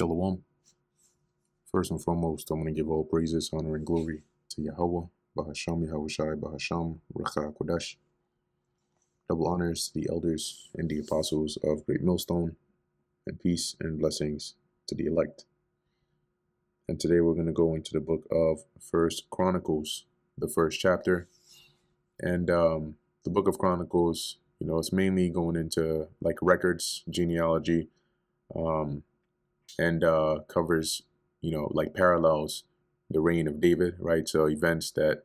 Shalom. First and foremost, I want to give all praises, honor, and glory to Yahweh, Bahasham, Yahushai, Bahasham, Recha Kodesh. Double honors to the elders and the apostles of Great Millstone, and peace and blessings to the elect. And today we're going to go into the book of First Chronicles, the first chapter. And the book of Chronicles, it's mainly going into like records, genealogy, and covers, like parallels the reign of David, right? So events that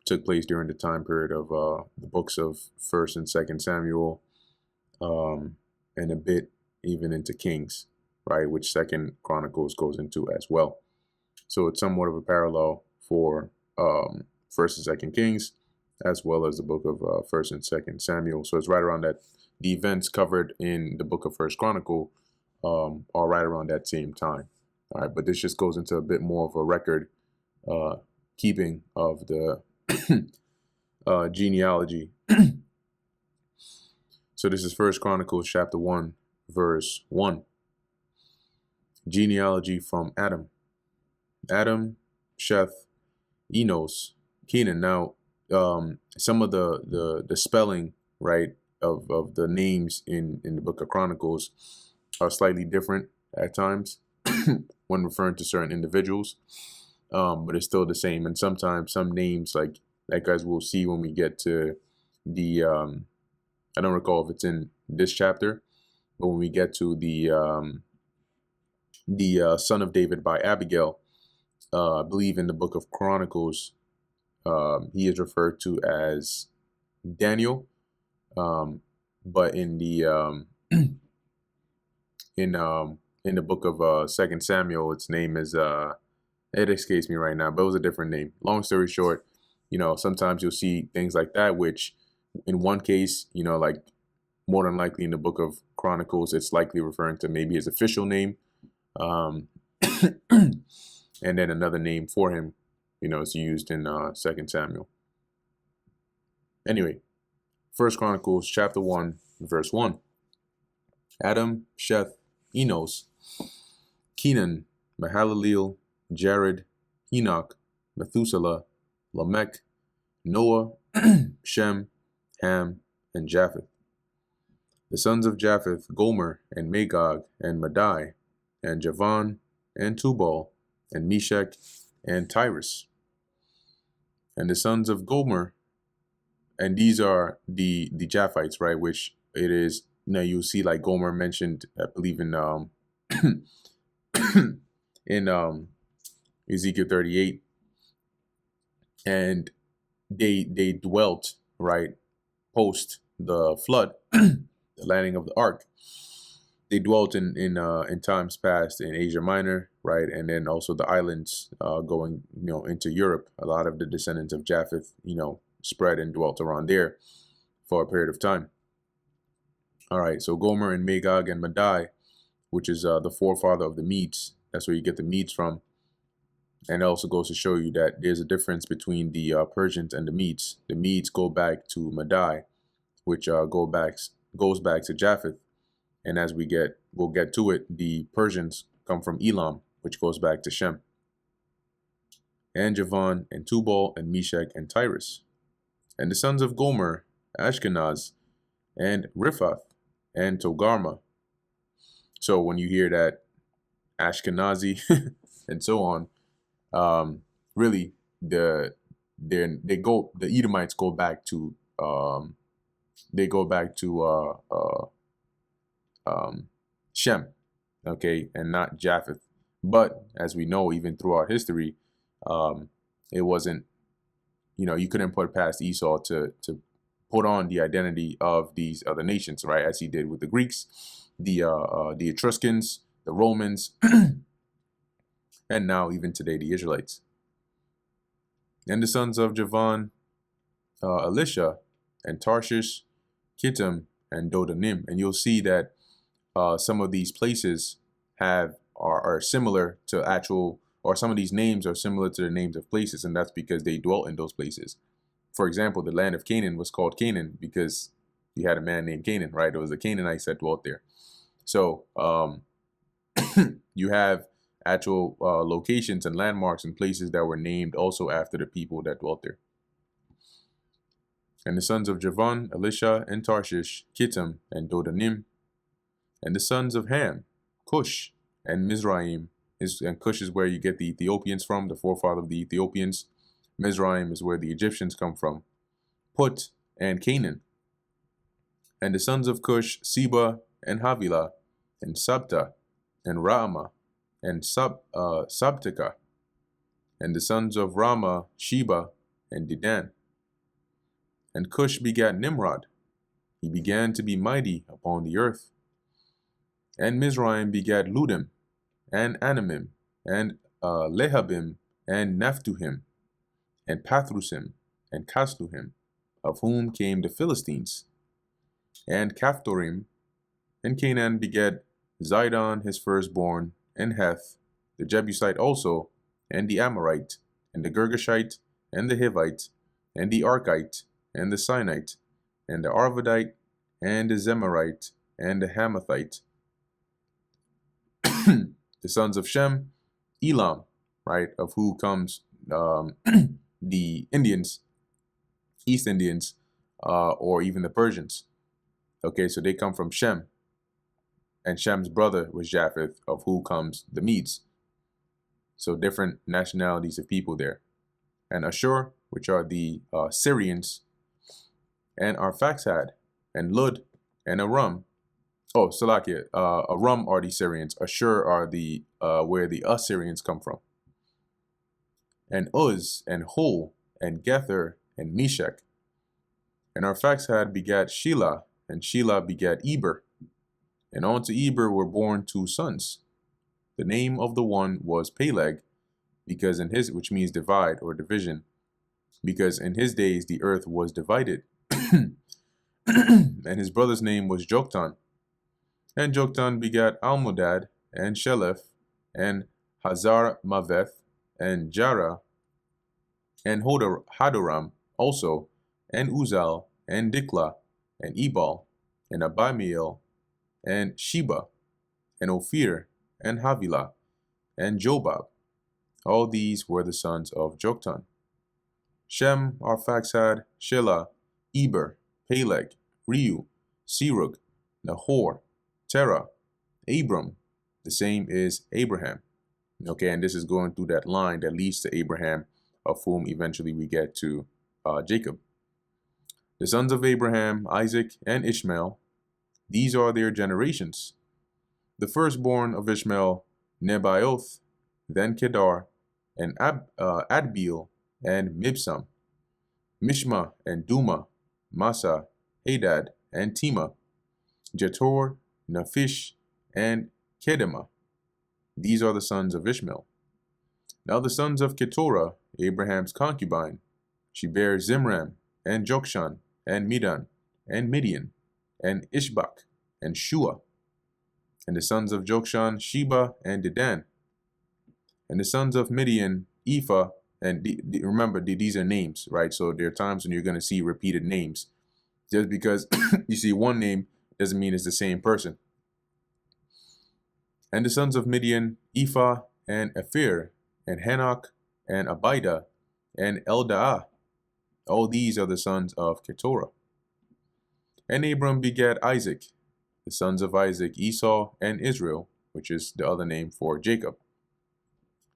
took place during the time period of the books of First and Second Samuel, and a bit even into Kings, right? Which Second Chronicles goes into as well. So it's somewhat of a parallel for First and Second Kings, as well as the book of First and Second Samuel. So it's right around that. The events covered in the book of First Chronicle are right around that same time. All right, but this just goes into a bit more of a record keeping of the genealogy. So this is First Chronicles chapter 1, verse 1. Genealogy from Adam. Adam, Sheth, Enos, Kenan. Now, some of the spelling, right, of the names in the book of Chronicles are slightly different at times when referring to certain individuals, but it's still the same. And sometimes some names, like guys we'll see when we get to the I don't recall if it's in this chapter, but when we get to the son of David by Abigail, I believe in the book of Chronicles, he is referred to as Daniel, but in the in the book of Second Samuel, its name is it escapes me right now, but it was a different name. Long story short, sometimes you'll see things like that, which in one case, like more than likely in the book of Chronicles, it's likely referring to maybe his official name, and then another name for him, is used in Second Samuel. Anyway, First Chronicles chapter 1, verse 1. Adam, Sheth, Enos, Kenan, Mahalaleel, Jared, Enoch, Methuselah, Lamech, Noah, Shem, Ham, and Japheth. The sons of Japheth, Gomer, and Magog, and Madai, and Javan, and Tubal, and Meshach, and Tyrus. And the sons of Gomer, and these are the Japhites, right? Which it is, you'll see like Gomer mentioned, I believe in in Ezekiel 38, and they dwelt right post the flood, the landing of the ark. They dwelt in times past in Asia Minor, right, and then also the islands going into Europe. A lot of the descendants of Japheth spread and dwelt around there for a period of time. All right, so Gomer and Magog and Madai, which is the forefather of the Medes. That's where you get the Medes from. And it also goes to show you that there's a difference between the Persians and the Medes. The Medes go back to Madai, which goes back to Japheth. And as we'll get to it, the Persians come from Elam, which goes back to Shem. And Javan and Tubal and Meshach and Tyrus. And the sons of Gomer, Ashkenaz, and Riphath, and Togarmah. So when you hear that Ashkenazi and so on, really the Edomites go back to Shem, okay, and not Japheth. But as we know, even throughout history, it wasn't, you couldn't put past Esau to put on the identity of these other nations, right? As he did with the Greeks, the Etruscans, the Romans, and now even today the Israelites. And the sons of Javan, Elisha, and Tarshish, Kittim, and Dodanim. And you'll see that some of these places are similar to actual, or some of these names are similar to the names of places, and that's because they dwelt in those places. For example, the land of Canaan was called Canaan because you had a man named Canaan, right? It was the Canaanites that dwelt there. So You have actual locations and landmarks and places that were named also after the people that dwelt there. And the sons of Javan, Elisha, and Tarshish, Kittim, and Dodanim. And the sons of Ham, Cush, and Mizraim. And Cush is where you get the Ethiopians from, the forefather of the Ethiopians. Mizraim is where the Egyptians come from. Put, and Canaan. And the sons of Cush, Seba, and Havilah, and Sabta, and Rama, and Sabtika. And the sons of Rama, Sheba, and Dedan. And Cush begat Nimrod. He began to be mighty upon the earth. And Mizraim begat Ludim, and Anamim, and Lehabim, and Naphtuhim, and Pathrusim, and Casluhim, of whom came the Philistines. And Caphtorim, and Canaan begat Zidon his firstborn, and Heth, the Jebusite also, and the Amorite, and the Girgashite, and the Hivite, and the Archite, and the Sinite, and the Arvadite, and the Zemarite, and the Hamathite. The sons of Shem, Elam, right, of who comes the Indians, East Indians, or even the Persians. Okay, so they come from Shem. And Shem's brother was Japheth, of who comes the Medes. So different nationalities of people there. And Ashur, which are the Syrians, and Arphaxad, and Lud, and Aram. Oh, Salakia, Aram are the Syrians. Ashur are the where the Assyrians come from. And Uz, and Hul, and Gether, and Meshach. And Arphaxad begat Shelah, and Shelah begat Eber. And unto Eber were born 2 sons. The name of the one was Peleg, because in his, which means divide or division, because in his days the earth was divided. And his brother's name was Joktan. And Joktan begat Almodad, and Sheleph, and Hazar Maveth, and Jara, and Hadoram also, and Uzal, and Dikla, and Ebal, and Abimael, and Sheba, and Ophir, and Havilah, and Jobab. All these were the sons of Joktan. Shem, Arphaxad, Shelah, Eber, Peleg, Reu, Serug, Nahor, Terah, Abram. The same is Abraham. Okay, and this is going through that line that leads to Abraham, of whom eventually we get to Jacob. The sons of Abraham, Isaac, and Ishmael. These are their generations. The firstborn of Ishmael, Nebaioth, then Kedar, and Adbeel, and Mibsam, Mishma, and Duma, Massa, Hadad, and Tema, Jetor, Naphish, and Kedema. These are the sons of Ishmael. Now the sons of Keturah, Abraham's concubine, she bare Zimram, and Jokshan, and Midan, and Midian, and Ishbak, and Shua. And the sons of Jokshan, Sheba, and Dedan. And the sons of Midian, Ephah, and remember, these are names, right? So there are times when you're going to see repeated names. Just because you see one name doesn't mean it's the same person. And the sons of Midian, Ephah, and Ephir, and Hanok, and Abida, and Eldaah. All these are the sons of Keturah. And Abram begat Isaac. The sons of Isaac, Esau, and Israel, which is the other name for Jacob.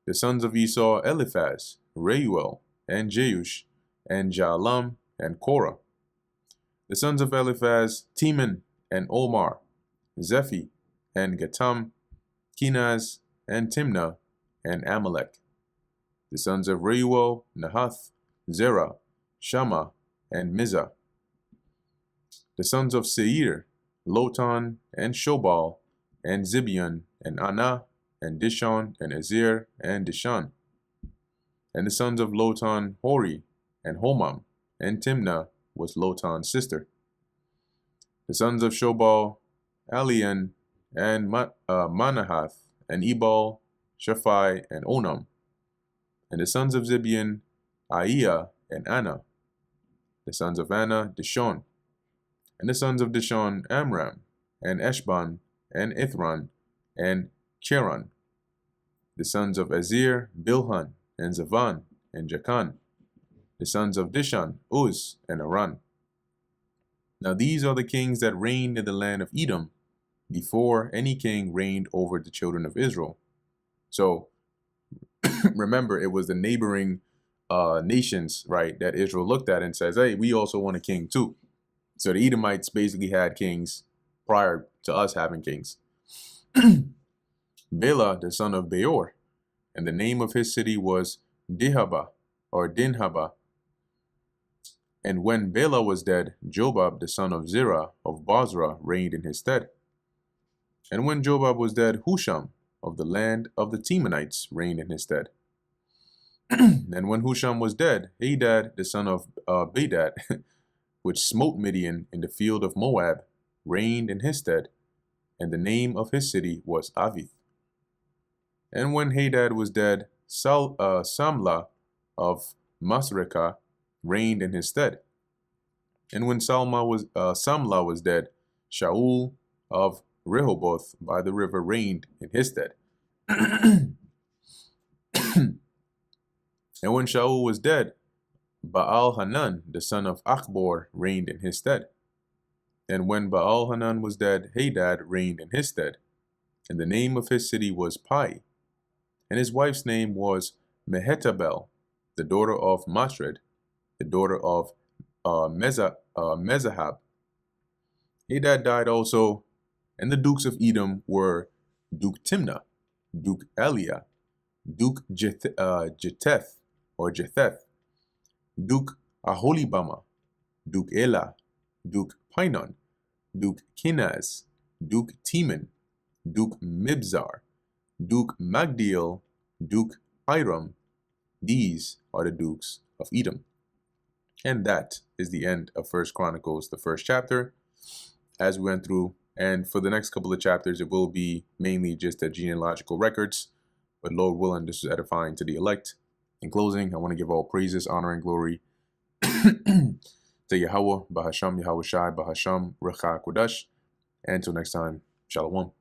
The sons of Esau, Eliphaz, Reuel, and Jeush, and Jaalam, and Korah. The sons of Eliphaz, Teman, and Omar, Zephi, and Gatam, Kenaz, and Timnah, and Amalek. The sons of Reuel, Nahath, Zerah, Shammah, and Mizah. The sons of Seir, Lotan, and Shobal, and Zibeon, and Anah, and Dishon, and Ezer, and Dishan. And the sons of Lotan, Hori, and Homam, and Timnah was Lotan's sister. The sons of Shobal, Alian, and Manahath, and Ebal, Shaphai, and Onam. And the sons of Zibeon, Aiah, and Anna. The sons of Anna, Dishon. And the sons of Dishon, Amram, and Eshban, and Ithran, and Cheran. The sons of Azir, Bilhan, and Zavan, and Jakan. The sons of Dishan, Uz, and Aran. Now these are the kings that reigned in the land of Edom before any king reigned over the children of Israel. So remember, it was the neighboring nations, right, that Israel looked at and says, hey, we also want a king too. So the Edomites basically had kings prior to us having kings. Bela, the son of Beor, and the name of his city was Dihaba or Dinhaba. And when Bela was dead, Jobab, the son of Zerah of Bozrah, reigned in his stead. And when Jobab was dead, Husham of the land of the Temanites reigned in his stead. And when Husham was dead, Hadad, the son of Bedad, which smote Midian in the field of Moab, reigned in his stead, and the name of his city was Avith. And when Hadad was dead, Samlah of Masrekah reigned in his stead. And when Samlah was dead, Shaul of Rehoboth by the river reigned in his stead. And when Shaul was dead, Baal-Hanan, the son of Achbor, reigned in his stead. And when Baal-Hanan was dead, Hadad reigned in his stead. And the name of his city was Pai. And his wife's name was Mehetabel, the daughter of Matred, the daughter of Mezahab. Hadad died also, and the dukes of Edom were Duke Timnah, Duke Eliah, Duke Jetheth, Duke Aholibama, Duke Elah, Duke Pinon, Duke Kenaz, Duke Teman, Duke Mibzar, Duke Magdiel, Duke Hiram. These are the dukes of Edom. And that is the end of 1 Chronicles, the first chapter, as we went through. And for the next couple of chapters, it will be mainly just the genealogical records. But Lord willing, this is edifying to the elect. In closing, I want to give all praises, honor, and glory to Yahweh, Bahasham, Yahweh Shai, Bahasham, Recha Kodash. And until next time, Shalom.